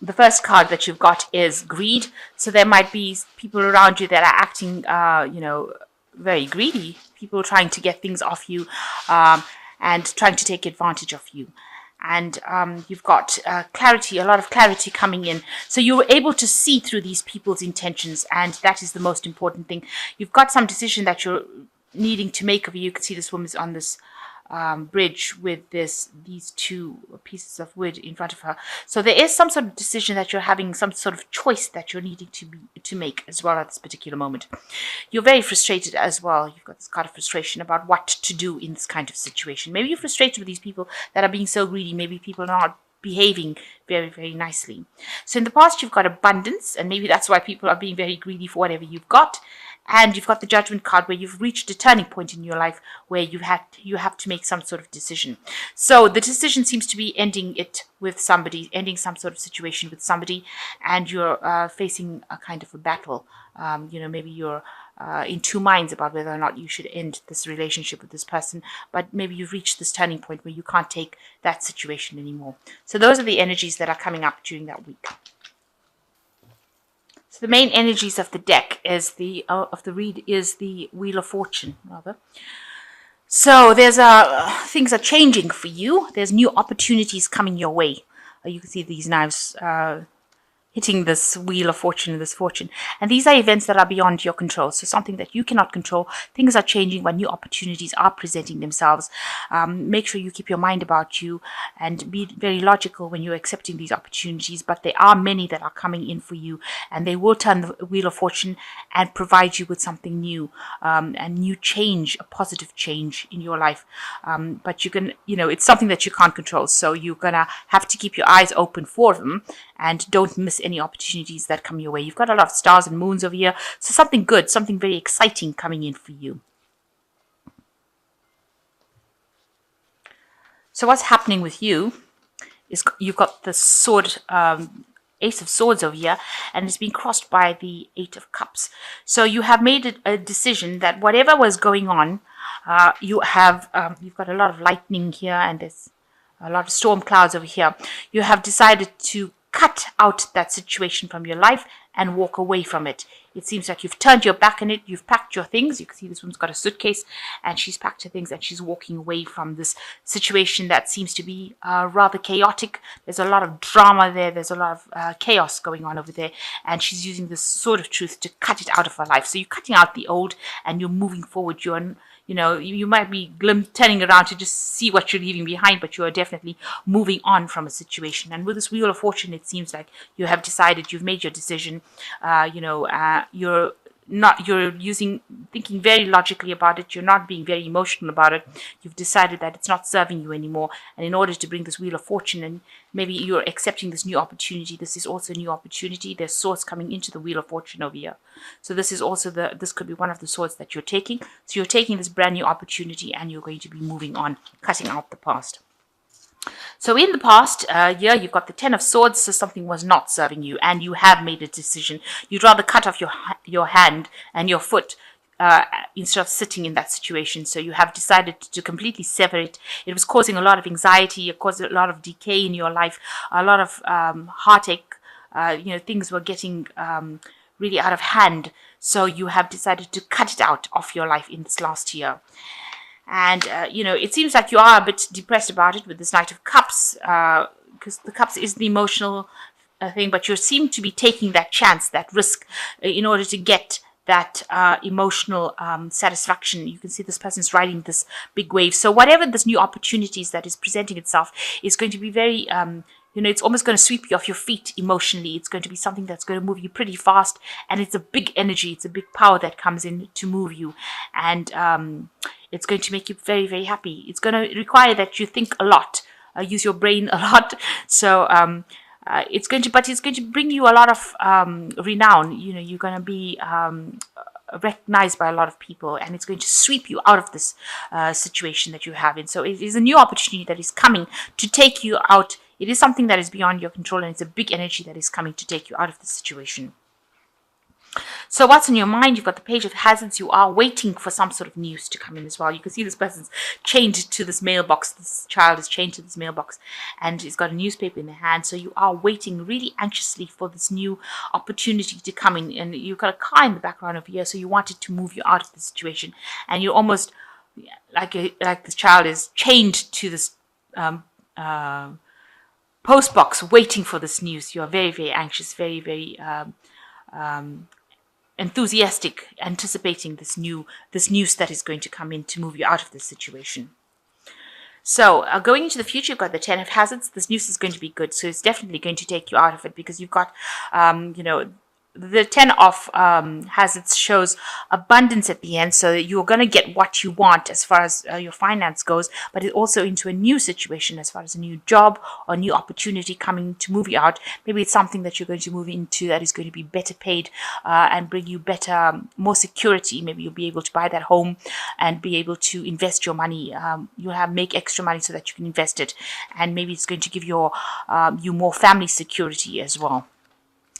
The first card that you've got is greed. So there might be people around you that are acting, very greedy. People trying to get things off you, and trying to take advantage of you. And you've got clarity, a lot of clarity coming in. So you're able to see through these people's intentions, and that is the most important thing. You've got some decision that you're needing to make of you. You can see this woman's on this bridge with these two pieces of wood in front of her. So there is some sort of decision that you're having, some sort of choice that you're needing to make as well at this particular moment. You're very frustrated as well. You've got this kind of frustration about what to do in this kind of situation. Maybe you're frustrated with these people that are being so greedy. Maybe people are not behaving very, very nicely. So in the past, you've got abundance, and maybe that's why people are being very greedy for whatever you've got. And you've got the Judgment card, where you've reached a turning point in your life where you have to make some sort of decision. So the decision seems to be ending it with somebody, ending some sort of situation with somebody, and you're facing a kind of a battle. Maybe you're in two minds about whether or not you should end this relationship with this person, but maybe you've reached this turning point where you can't take that situation anymore. So those are the energies that are coming up during that week. So the main energies of the deck is the Wheel of Fortune, rather. So there's things are changing for you. There's new opportunities coming your way. You can see these knives hitting this Wheel of Fortune and this fortune. And these are events that are beyond your control. So something that you cannot control. Things are changing when new opportunities are presenting themselves. Make sure you keep your mind about you and be very logical when you're accepting these opportunities. But there are many that are coming in for you, and they will turn the Wheel of Fortune and provide you with something new, and new change, a positive change in your life. But you can, it's something that you can't control. So you're going to have to keep your eyes open for them and don't miss any opportunities that come your way. You've got a lot of stars and moons over here. So something good, something very exciting coming in for you. So what's happening with you is you've got the sword, Ace of Swords over here, and it's been crossed by the Eight of Cups. So you have made a decision that whatever was going on, you've got a lot of lightning here, and there's a lot of storm clouds over here. You have decided to cut out that situation from your life and walk away from it. It seems like you've turned your back on it. You've packed your things. You can see this woman's got a suitcase, and she's packed her things, and she's walking away from this situation that seems to be rather chaotic. There's a lot of drama there. There's a lot of chaos going on over there, and she's using this sword of truth to cut it out of her life. So you're cutting out the old, and you're moving forward. You might be turning around to just see what you're leaving behind, but you are definitely moving on from a situation. And with this Wheel of Fortune, it seems like you have decided, you've made your decision. You're thinking very logically about it. You're not being very emotional about it. You've decided that it's not serving you anymore. And in order to bring this Wheel of Fortune, and maybe you're accepting this new opportunity. This is also a new opportunity. There's swords coming into the Wheel of Fortune over here. So this is also this could be one of the swords that you're taking. So you're taking this brand new opportunity, and you're going to be moving on, cutting out the past. So in the past, you've got the Ten of Swords, so something was not serving you, and you have made a decision. You'd rather cut off your hand and your foot instead of sitting in that situation. So you have decided to completely sever it. It was causing a lot of anxiety. It caused a lot of decay in your life, a lot of heartache. Things were getting really out of hand. So you have decided to cut it out of your life in this last year. And, it seems like you are a bit depressed about it with this Knight of Cups, because the Cups is the emotional thing, but you seem to be taking that chance, that risk, in order to get that emotional satisfaction. You can see this person's riding this big wave. So whatever this new opportunities that is presenting itself is going to be very... it's almost going to sweep you off your feet emotionally. It's going to be something that's going to move you pretty fast, and it's a big energy. It's a big power that comes in to move you, and it's going to make you very, very happy. It's going to require that you think a lot, use your brain a lot. So it's going to bring you a lot of renown. You're going to be recognized by a lot of people, and it's going to sweep you out of this situation that you have in. So it is a new opportunity that is coming to take you out. It is something that is beyond your control, and it's a big energy that is coming to take you out of the situation. So what's in your mind? You've got the Page of Hazards. You are waiting for some sort of news to come in as well. You can see this person's chained to this mailbox. This child is chained to this mailbox and he's got a newspaper in their hand. So you are waiting really anxiously for this new opportunity to come in. And you've got a car in the background over here. So you want it to move you out of the situation. And you're almost like this child is chained to this post box waiting for this news. You are very, very anxious, very, very enthusiastic, anticipating this news that is going to come in to move you out of this situation. So going into the future, you've got the 10 of Hazards. This news is going to be good, so it's definitely going to take you out of it, because you've got the 10 of Hazards shows abundance at the end, so that you're going to get what you want as far as your finance goes, but it's also into a new situation as far as a new job or new opportunity coming to move you out. Maybe it's something that you're going to move into that is going to be better paid and bring you better, more security. Maybe you'll be able to buy that home and be able to invest your money. You'll make extra money so that you can invest it, and maybe it's going to give you more family security as well.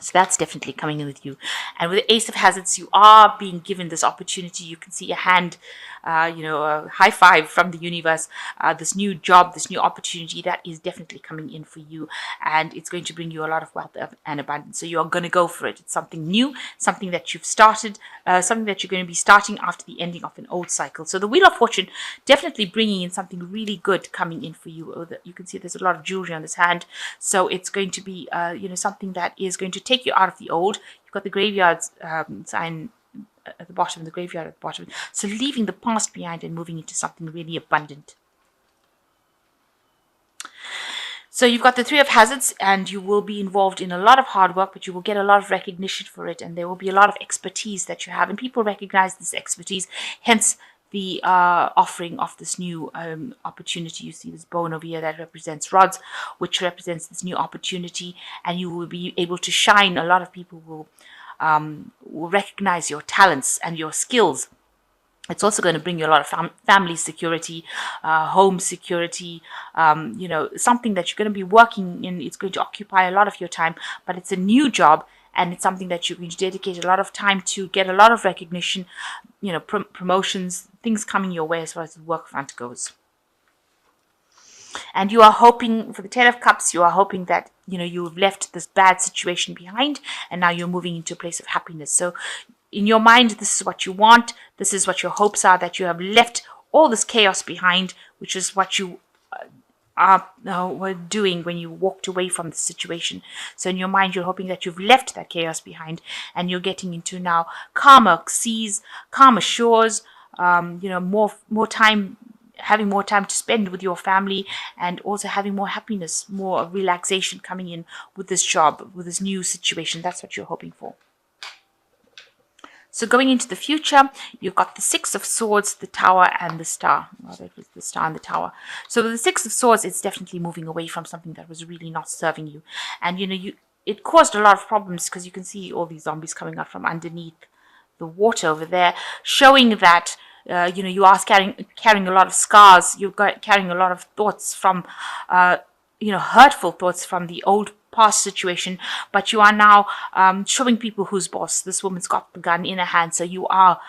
So that's definitely coming in with you. And with the Ace of Hazards, you are being given this opportunity. You can see a hand, a high five from the universe. This new job, this new opportunity, that is definitely coming in for you. And it's going to bring you a lot of wealth and abundance. So you're going to go for it. It's something new, something that you've started, something that you're going to be starting after the ending of an old cycle. So the Wheel of Fortune definitely bringing in something really good coming in for you. You can see there's a lot of jewelry on this hand. So it's going to be, something that is going to take you out of the old. You've got the graveyard sign at the bottom, the graveyard at the bottom. So leaving the past behind and moving into something really abundant. So you've got the 3 of Hazards, and you will be involved in a lot of hard work, but you will get a lot of recognition for it, and there will be a lot of expertise that you have, and people recognize this expertise, hence the offering of this new opportunity. You see this bone over here that represents rods, which represents this new opportunity, and you will be able to shine. A lot of people will recognize your talents and your skills. It's also going to bring you a lot of family security, home security, something that you're going to be working in. It's going to occupy a lot of your time, but it's a new job, and it's something that you're going to dedicate a lot of time to, get a lot of recognition, promotions, things coming your way as far as the work front goes. And you are hoping, for the 10 of Cups, you are hoping that, you've left this bad situation behind, and now you're moving into a place of happiness. So in your mind, this is what you want. This is what your hopes are, that you have left all this chaos behind, which is what you were doing when you walked away from the situation. So in your mind, you're hoping that you've left that chaos behind, and you're getting into now calmer seas, calmer shores, more time, having more time to spend with your family, and also having more happiness, more relaxation coming in with this job, with this new situation. That's what you're hoping for. So going into the future, you've got the 6 of Swords, the Tower, and the Star. Well, that was the Star and the Tower. So with the 6 of Swords, it's definitely moving away from something that was really not serving you. And, it caused a lot of problems, because you can see all these zombies coming out from underneath the water over there, showing that, you are carrying a lot of scars. You're carrying a lot of thoughts from, hurtful thoughts from the old past situation, but you are now showing people who's boss. This woman's got the gun in her hand, so you are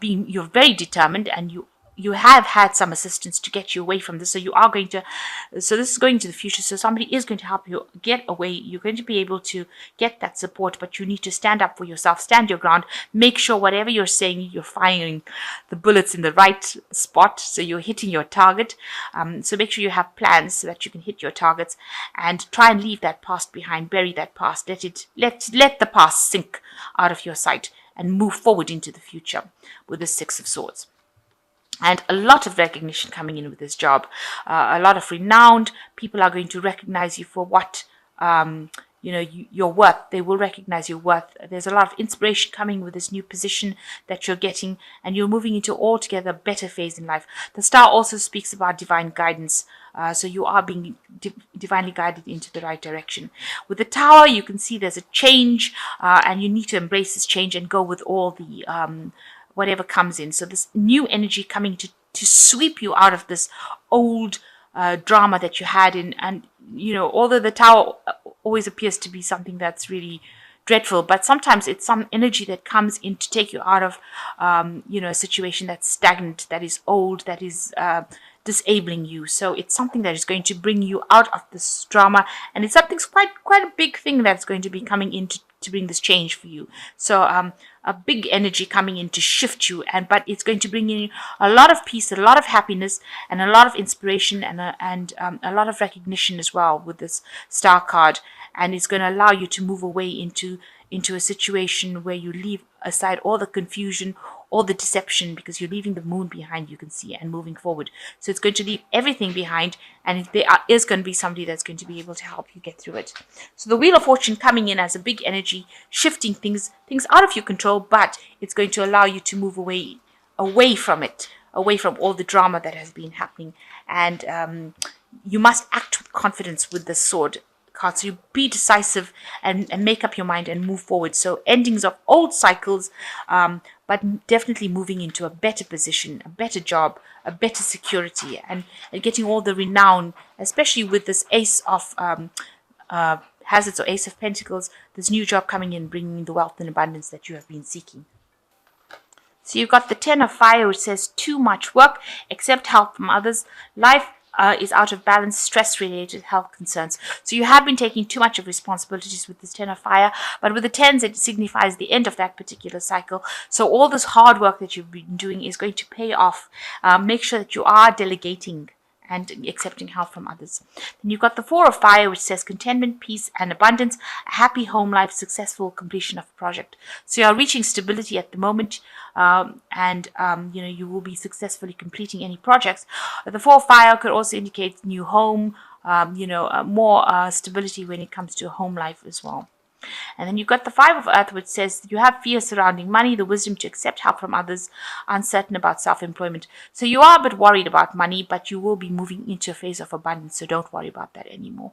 you're very determined, and you have had some assistance to get you away from this. So this is going to the future. So somebody is going to help you get away. You're going to be able to get that support, but you need to stand up for yourself, stand your ground, make sure whatever you're saying, you're firing the bullets in the right spot. So you're hitting your target. So make sure you have plans so that you can hit your targets, and try and leave that past behind, bury that past, let the past sink out of your sight, and move forward into the future with the 6 of Swords. And a lot of recognition coming in with this job. A lot of renowned people are going to recognize you for what, your worth. They will recognize your worth. There's a lot of inspiration coming with this new position that you're getting, and you're moving into altogether better phase in life. The Star also speaks about divine guidance. So you are being divinely guided into the right direction. With the Tower, you can see there's a change, and you need to embrace this change and go with all the whatever comes in. So this new energy coming to sweep you out of this old drama that you had in. And, although the Tower always appears to be something that's really dreadful, but sometimes it's some energy that comes in to take you out of, a situation that's stagnant, that is old, that is disabling you. So it's something that is going to bring you out of this drama, and it's something quite a big thing that's going to be coming in to bring this change for you. So a big energy coming in to shift you, but it's going to bring in a lot of peace, a lot of happiness, and a lot of inspiration, and a lot of recognition as well with this star card. And it's going to allow you to move away into a situation where you leave aside all the confusion, all the deception, because you're leaving the moon behind, you can see, and moving forward. So it's going to leave everything behind, and there is going to be somebody that's going to be able to help you get through it. So the Wheel of Fortune coming in as a big energy, shifting things out of your control, but it's going to allow you to move away from it, away from all the drama that has been happening. And you must act with confidence with the sword card. So you be decisive and make up your mind and move forward. So endings of old cycles, but definitely moving into a better position, a better job, a better security, and getting all the renown, especially with this Ace of Hazards or Ace of Pentacles, this new job coming in, bringing the wealth and abundance that you have been seeking. So you've got the Ten of Fire, which says too much work, accept help from others. Life is out of balance, stress-related health concerns. So you have been taking too much of responsibilities with this Ten of Fire, but with the Tens, it signifies the end of that particular cycle. So all this hard work that you've been doing is going to pay off. Make sure that you are delegating and accepting help from others. Then you've got the Four of Fire, which says contentment, peace, and abundance, a happy home life, successful completion of a project. So you are reaching stability at the moment, and you will be successfully completing any projects. The Four of Fire could also indicate new home, more stability when it comes to home life as well. And then you've got the Five of Earth, which says you have fear surrounding money, the wisdom to accept help from others, uncertain about self-employment. So you are a bit worried about money, but you will be moving into a phase of abundance, so don't worry about that anymore.